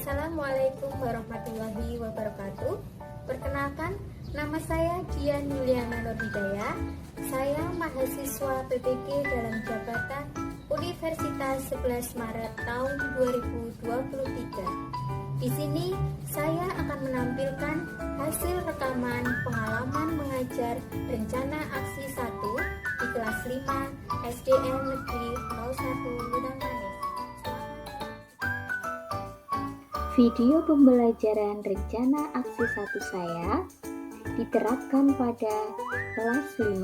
Assalamualaikum warahmatullahi wabarakatuh. Perkenalkan, nama saya Dian Yuliana Nurhidayah. Saya mahasiswa PPG dalam jabatan Universitas 11 Maret tahun 2023. Di sini saya akan menampilkan hasil rekaman pengalaman mengajar rencana aksi 1 di kelas 5 SDN Negeri 01 Ludang Manis. Video pembelajaran rencana aksi 1 saya diterapkan pada kelas 5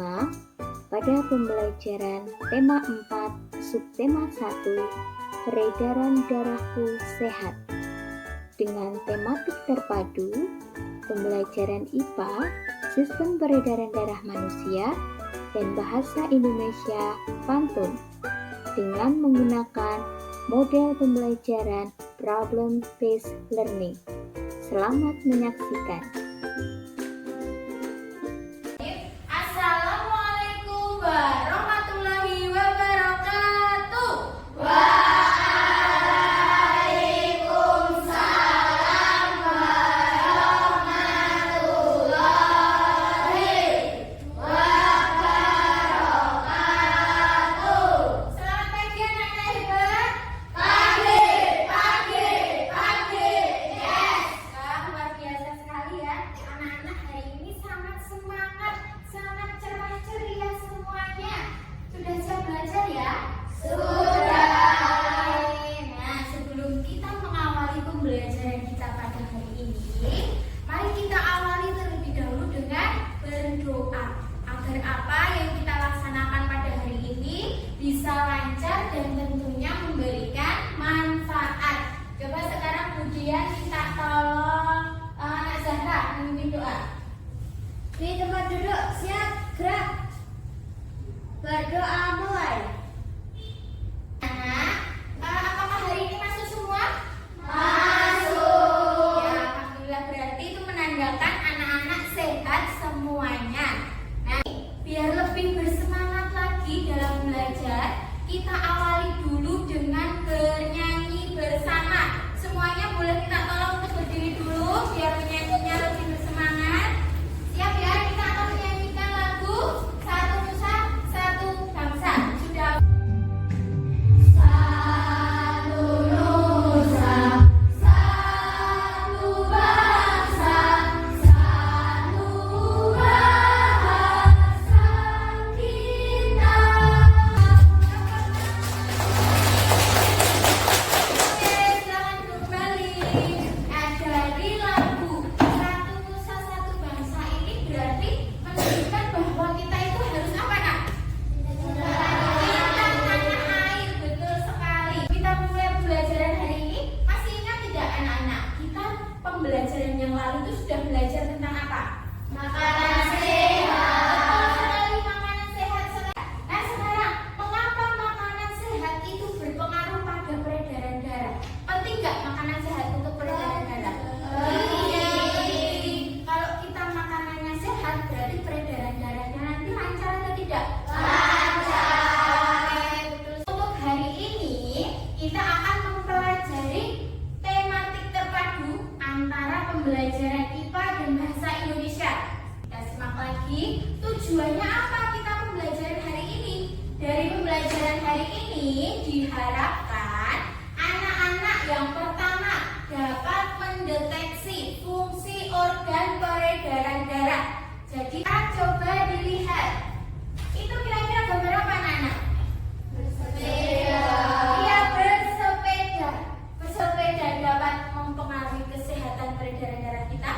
pada pembelajaran tema 4 subtema 1 peredaran darahku sehat dengan tematik terpadu pembelajaran IPA sistem peredaran darah manusia dan bahasa Indonesia pantun dengan menggunakan model pembelajaran problem-based learning. Selamat menyaksikan. Assalamualaikum warahmatullahi wabarakatuh. Waalaikumsalam warahmatullahi wabarakatuh. Selamat pagi anak-anak hebat. Luar biasa sekali ya, anak-anak hari ini sangat semangat, sangat cerah ceria semuanya. Sudah siap belajar ya? Sudah. Nah, sebelum kita mengawali pembelajaran kita pada hari ini, mari kita awali terlebih dahulu dengan berdoa agar apa yang kita laksanakan pada hari ini bisa lancar dan tentunya memberikan manfaat. Coba sekarang kemudian kita tolong Anak Zahra memimpin doa. Di tempat duduk, siap, gerak. Berdoa mulai. Anak, apakah hari ini masuk semua? Masuk. Ya, alhamdulillah, berarti itu menandakan anak-anak sehat semuanya. Nah, biar lebih bersemangat lagi dalam belajar, kita awali dulu dengan bernyanyi bersama. Semuanya boleh kita tolong untuk berdiri dulu biar penyanyinya lebih bersemangat. Siap ya, kita akan menyanyikan lagu Satu Nusa, Satu Bangsa. Sudah. Satu Nusa, Satu Bangsa, Satu bahasa kita. Selamat kembali. Dari lagu Satu Nusa Satu Bangsa ini berarti menunjukkan bahwa kita itu harus apa, Nak? Cinta tanah air, betul sekali. Kita mulai pembelajaran hari ini, masih ingat tidak anak-anak? Kita pembelajaran yang lalu itu sudah belajar tentang apa? Makanan sehat. Betul sekali, makanan sehat. Nah, sekarang mengapa makanan sehat itu berpengaruh pada peredaran darah? Penting nggak makanan sehat untuk peredaran darah? Iya, penting. Kalau kita makanannya sehat, berarti peredaran darahnya nanti lancar atau tidak? Lancar. Betul. Untuk hari ini, kita akan mempelajari tematik terpadu antara pembelajaran IPA dan bahasa Indonesia. Kita simak lagi, tujuannya apa kita pembelajaran hari ini? Dari pembelajaran hari ini diharapkan anak-anak yang pertama dapat mendeteksi fungsi organ peredaran darah. Jadi kita coba dilihat. Itu kira-kira gambar apa anak-anak? Bersepeda. Iya, bersepeda. Bersepeda dapat mempengaruhi kesehatan peredaran darah kita?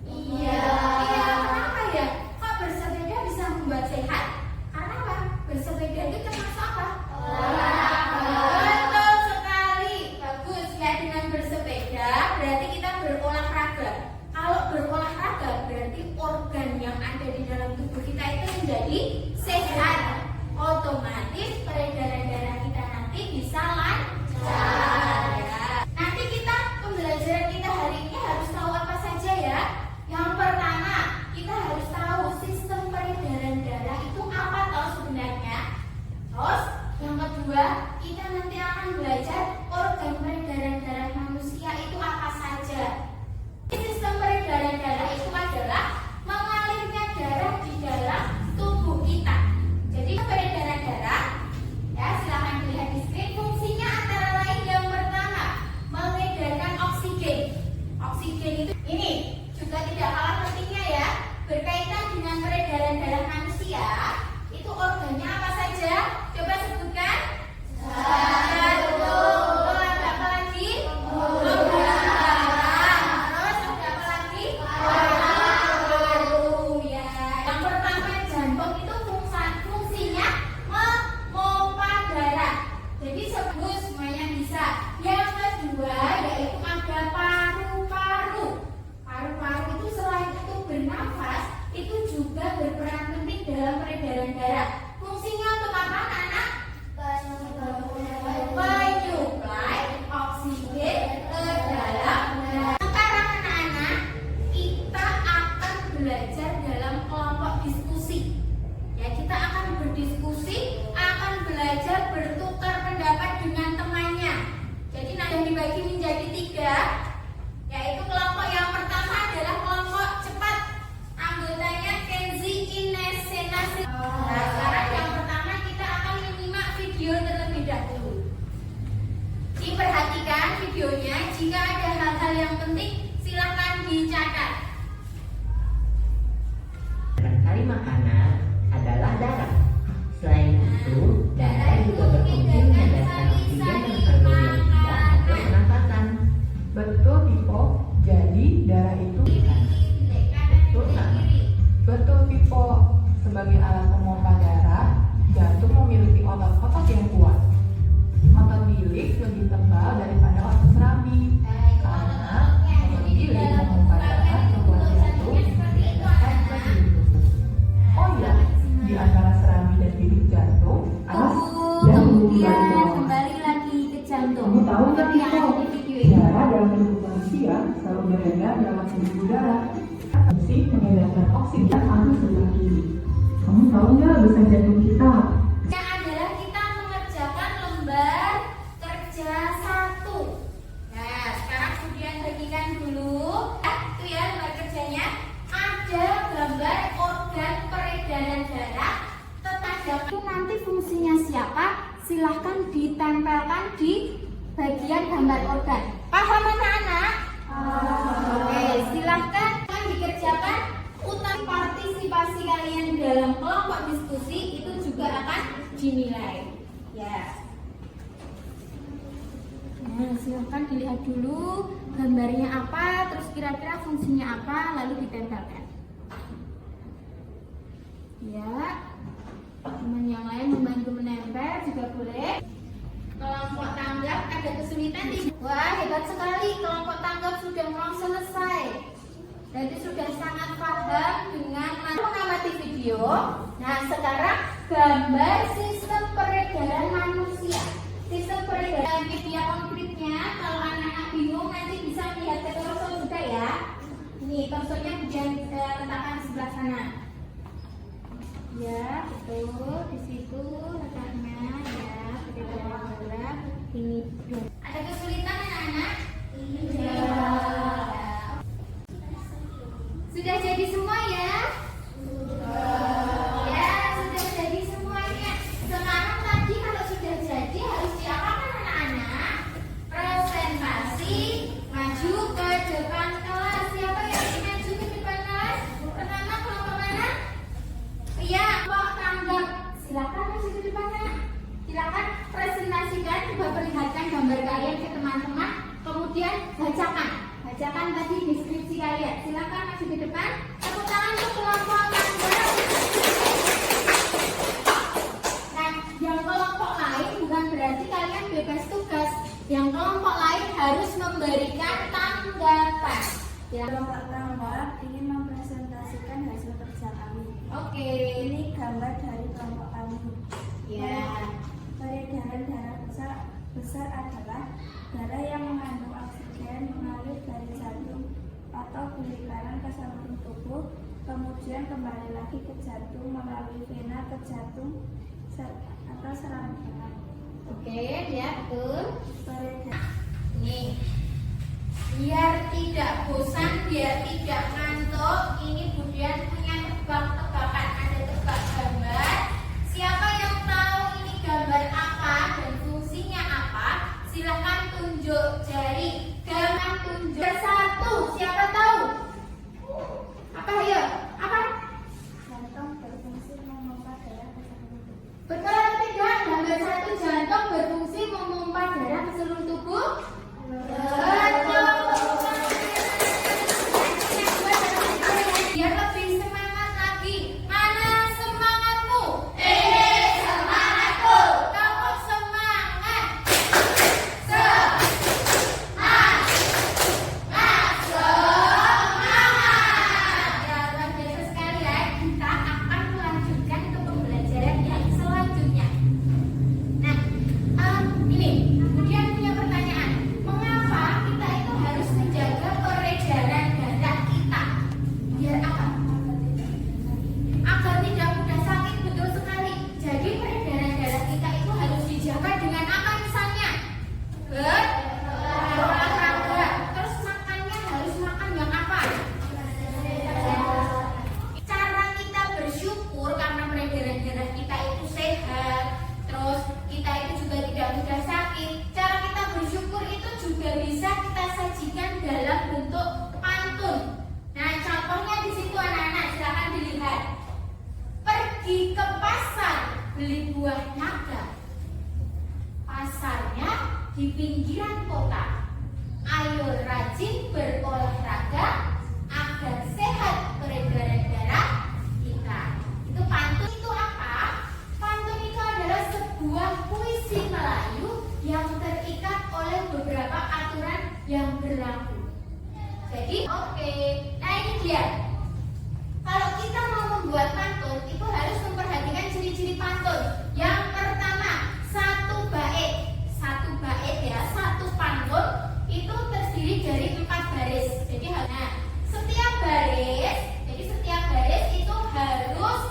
Iya. Iya, kenapa ya? Kok bersepeda bisa membuat sehat? Karena apa? Bersepeda itu termasuk apa? Olahraga. Betul sekali. Bagus ya, dengan bersepeda berarti kita berolahraga. Kalau berolahraga berarti organ yang ada di dalam tubuh kita itu ya. Yaitu kelompok yang pertama adalah kelompok cepat. Anggotanya Kenzi, Ines, Sena. Nah, sekarang yang pertama kita akan menyimak video terlebih dahulu. Diperhatikan videonya, jika ada hal-hal yang penting silakan dicatat. Cari makanan adalah darah. Selain itu, darah juga berfungsi menyadarkan oksigen dan karbon dioksida atau pernafasan. Betul, Pipo. Jadi darah itu betul nggak? Betul, Pipo. Sebagai alat pemompa darah, jantung memiliki otot-otot yang kuat. Otot bilik lebih tebal daripada otot serambi. Karena otot bilik memompa darah membuat jantung mengeluarkan sebagian tubuh. Oh ya, di antara serambi dan bilik jantung ada dan hubungan Kembali lagi ke jantung. Kamu tahu nggak, Seperti yang Pipo? ada di video ini. Darah dalam tubuh manusia selalu beredar dalam pembuluh darah. Fungsi mengedarkan oksigen atau sebelah kiri. Kamu tahu nggak besar jantung kita? Yang adalah kita mengerjakan lembar kerja 1. Nah, sekarang kemudian bagikan dulu. Itu ya lembar kerjanya. Ada gambar organ peredaran darah. Itu nanti fungsinya siapa? Silahkan ditempelkan di bagian gambar organ. Paham anak-anak? Oke, silahkan dikerjakan. Utama partisipasi kalian dalam kelompok diskusi itu juga akan dinilai. Ya. Nah, silahkan dilihat dulu gambarnya apa, terus kira-kira fungsinya apa, lalu ditempelkan. Ya. Teman yang lain membantu menempel juga boleh. Kelompok tanggap ada kesulitan di. Wah, hebat sekali, kelompok tanggap sudah mau selesai. Jadi sudah sangat paham dengan mengamati video. Nah, sekarang gambar sistem peredaran manusia. Sistem peredaran media konkretnya, kalau anak-anak bingung nanti bisa melihat ke torso juga ya. Ini torsonya kemudian letakkan di sebelah sana. Ya, betul. Di situ letaknya ya, peredaran darah ini. Ada kesulitan anak-anak? Iya. Sudah jadi semua ya? Ya, sudah jadi semuanya. Sekarang tadi kalau sudah jadi harus diapakan anak-anak? Presentasi, maju ke depan kelas. Siapa yang maju ke depan kelas? Pertama kelompok mana? Iya, kelompok tanggap. Silakan maju ke depan. Silakan presentasikan, coba perlihatkan gambar kalian ke teman-teman. Kemudian bacakan tadi deskripsi kalian. Silakan maju ke depan. Tepuk tangan untuk kelompok tanggap. Nah, yang kelompok lain bukan berarti kalian bebas tugas. Yang kelompok lain harus memberikan tanggapan. Ya, Kelompok tanggap ingin mempresentasikan hasil kerja kami. oke. Ini gambar dari kelompok kami. Ya. Peredaran darah besar adalah darah yang mengandung oksigen mengalir dari jantung atau bilikaran ke seluruh tubuh, kemudian kembali lagi ke jantung melalui vena ke jantung atau saluran darah. Oke, ya betul. Peredaran Nih, biar tidak bosan, biar tidak ngantuk, ini Budian punya tebak-tebakan. Ada tebak gambar. Siapa yang tahu ini gambar apa dan fungsinya apa? Silakan tunjuk jari. Gambar tunjuk satu. Siapa tahu? Apa ya? Apa? jantung berfungsi memompa darah ke seluruh tubuh. Betul atau tidak? Gambar satu, jantung berfungsi memompa darah ke seluruh tubuh. Betul. Biar lebih semangat lagi. Mana semangatmu? Semangatku. Kamu semangat. Ya, luar biasa sekali ya. Kita akan melanjutkan ke pembelajaran yang selanjutnya. Nah, ini kemudian punya pertanyaan. Ayo rajin berolahraga agar sehat peredaran darah kita. Itu pantun itu apa? Pantun itu adalah sebuah puisi Melayu yang terikat oleh beberapa aturan yang berlaku. Jadi oke, nah ini dia. Kalau kita mau membuat pantun, itu harus memperhatikan ciri-ciri pantun. Yang pertama, satu bait. Satu bait ya, satu pantun itu terdiri dari 4 baris. Jadi setiap baris itu harus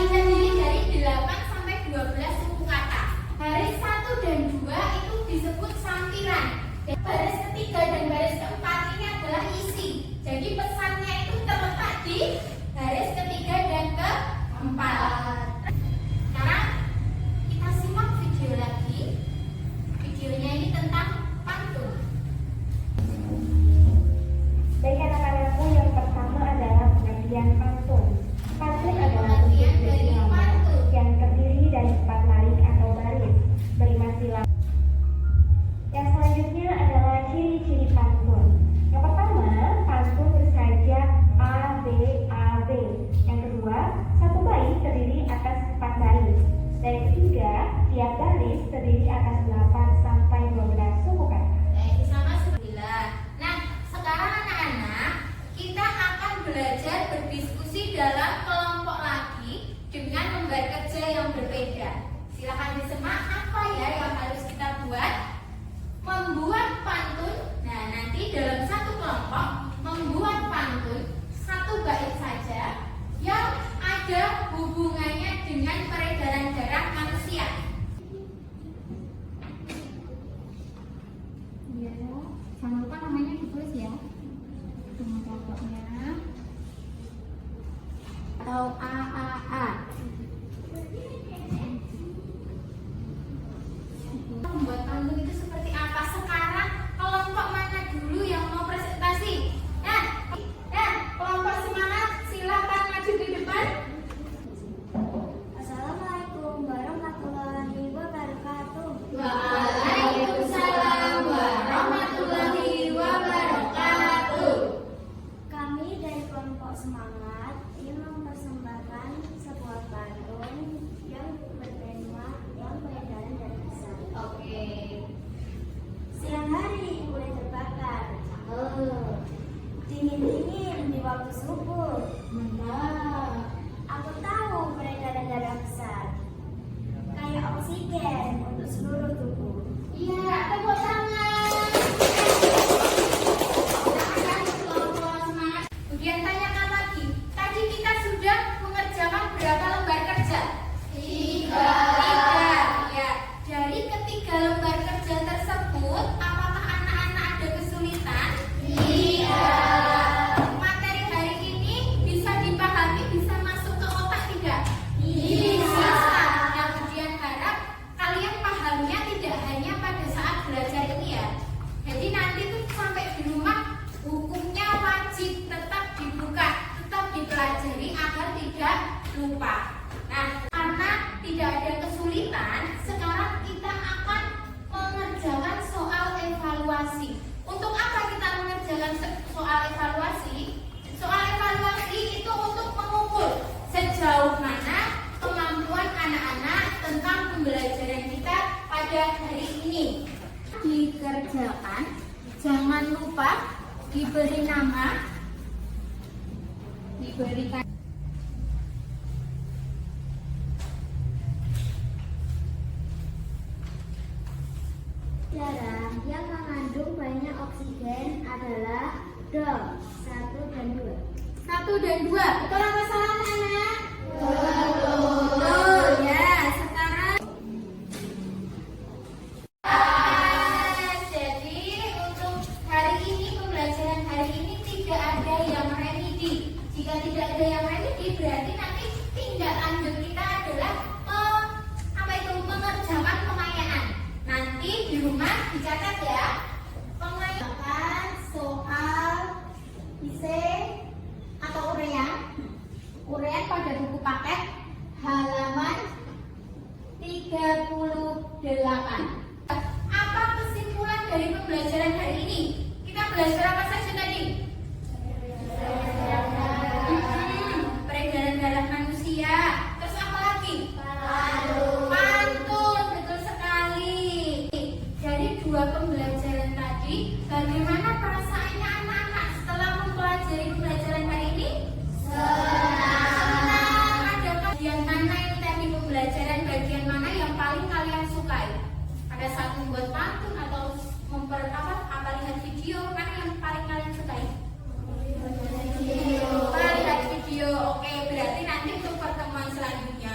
terdiri dari 8 sampai 12 suku kata. Baris 1 dan 2 itu disebut sampiran. Baris ketiga dan baris keempat ini adalah isi. Jadi pesannya itu terletak di baris ketiga dan keempat. Sekarang kita simak video lagi. Videonya ini tentang pantun. Baik anak-anakku, yang pertama adalah pengertian pantun. Pantun adalah Pengertian bentuk dari irama pantun. yang terdiri dari 4 larik atau baris bermasilah. Yang selanjutnya adalah ciri-ciri pantun. Yang pertama, pantun bersaja A, B, A, B. Yang kedua, satu bait terdiri atas 4 baris. Dan yang ketiga, tiap baris terdiri atas 8 sampai 12 suku kata. Sama sebelah. Nah, sekarang anak-anak, kita akan belajar berdiskusi dalam kelompok lagi dengan lembar kerja yang berbeda. Silakan disimak apa ya yang harus kita buat. Membuat pantun. Nah, nanti dalam satu kelompok membuat pantun 1 bait saja yang ada hubungannya dengan peredaran darah manusia. Ya, jangan lupa namanya ditulis ya. Dengan kelompoknya atau AAA. Membuat pantun itu seperti apa? Sekarang kelompok mana dulu yang mau presentasi? Nah, kelompok semangat, silakan maju ke depan. Assalamualaikum warahmatullahi wabarakatuh. Waalaikumsalam warahmatullahi wabarakatuh. Kami dari kelompok semangat ingin mempersembahkan sebuah pantun yang bertema yang peredaran darah besar. Oke. Siang hari mulai terbakar. Dingin-dingin di waktu subuh. Aku tahu peredaran darah besar. Kayak oksigen untuk seluruh tubuh. Iya, tepuk tangan. Kelompok semangat. Kemudian tanyakan lagi. Tadi kita sudah mengerjakan berapa lembar kerja? 3. Ya. Dari ketiga lembar kerja tersebut, apakah anak-anak ada kesulitan? Tidak. Materi hari ini bisa dipahami, bisa masuk ke otak tidak? Bisa. Nah, kemudian harap kalian pahamnya tidak hanya pada saat belajar ini ya. Jadi nanti tuh sampai di rumah bukunya wajib tetap dibuka, tetap dipelajari agar tidak lupa. Nah, karena tidak ada kesulitan, sekarang kita akan mengerjakan soal evaluasi. Untuk apa kita mengerjakan soal evaluasi? Soal evaluasi itu untuk mengukur sejauh mana kemampuan anak-anak tentang pembelajaran kita pada hari ini. Dikerjakan, jangan lupa diberi nama, diberikan Darah yang mengandung banyak oksigen adalah DOM 1 dan 2. 1 dan 2. Betul apa salah anak? Betul. Ya, sekarang jadi untuk hari ini, pembelajaran hari ini tidak ada yang remedi. Jika tidak ada yang remedi, berarti nanti tindak lanjut kita adalah mengerjakan pengayaan. Nanti di rumah dicatat ya. Pengayaan soal isi atau urean pada buku paket halaman 38. Apa kesimpulan dari pembelajaran hari ini? belajar apa saja tadi? Peredaran darah manusia. Terus apa lagi? Pantun, betul sekali. Dari dua pembelajaran tadi, bagaimana perasaannya anak-anak setelah mempelajari pembelajaran hari ini? Senang. Ada bagian mana ini tadi pembelajaran bagian mana yang paling kalian sukai? Ada saat membuat pantun atau apa lihat video, mana yang paling kalian sukai? Lihat video. Oke, berarti nanti untuk pertemuan selanjutnya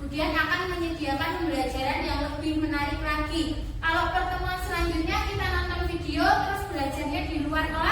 Budian akan menyediakan pembelajaran yang lebih menarik lagi. Kalau pertemuan selanjutnya kita nonton video terus belajarnya di luar kelas,